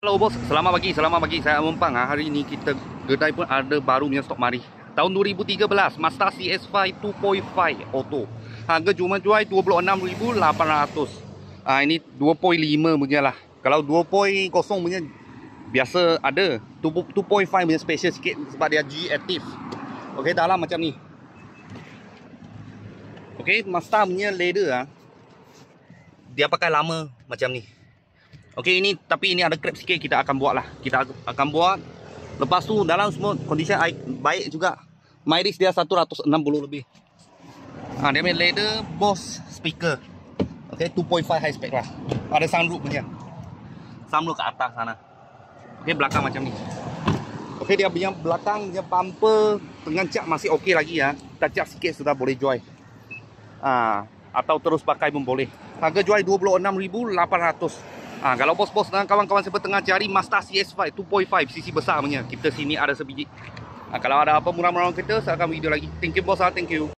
Halo bos, selamat pagi. Saya Mumpang. Hari ini kita kedai pun ada baru punya stok mari. Tahun 2013, Mazda CX-5 2.5 auto. Harga cuma jual 26,800. Ini 2.5 punya lah. Kalau 2.0 punya biasa ada. 2.5 punya special sikit sebab dia G Active. Okey, dalam macam ni. Okey, Mazda punya leather dia pakai lama macam ni. Okey, tapi ini ada crack sikit, kita akan buat lah. Kita akan buat. Lepas tu dalam semua kondisi baik juga. Mileage dia 160 lebih. Dia punya leather Bose speaker. Okey, 2.5 high spec lah. Ada sunroof punya. Sunroof ke atas sana. Okey, belakang macam ni. Okey, dia punya belakang punya bumper pengancak masih okey lagi ya. Touch sikit sudah boleh jual. Atau terus pakai pun boleh. Harga jual 26,800. Kalau bos-bos dan kawan-kawan siapa tengah cari Mazda CX-5 2.5 cc besar punya, kita sini ada sebiji. Kalau ada apa murah-murah kita, saya akan video lagi. Thank you bos, thank you.